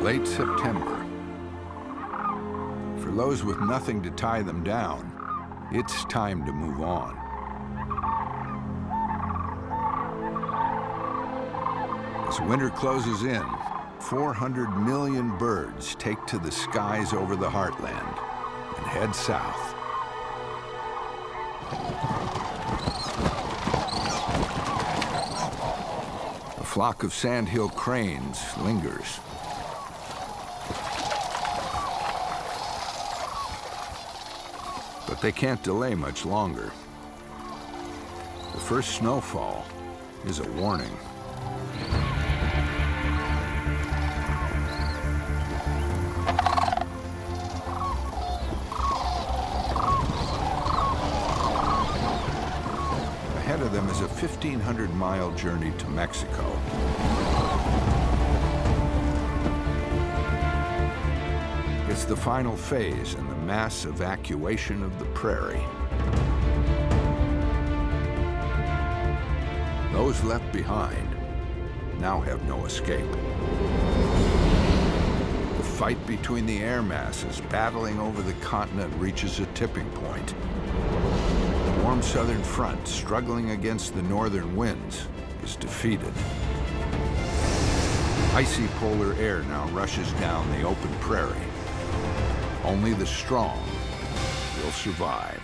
Late September. For those with nothing to tie them down, it's time to move on. As winter closes in, 400 million birds take to the skies over the heartland and head south. A flock of sandhill cranes lingers. But they can't delay much longer. The first snowfall is a warning. Ahead of them is a 1,500-mile journey to Mexico. It's the final phase in the mass evacuation of the prairie. Those left behind now have no escape. The fight between the air masses battling over the continent reaches a tipping point. The warm southern front, struggling against the northern winds, is defeated. Icy polar air now rushes down the open prairie. Only the strong will survive.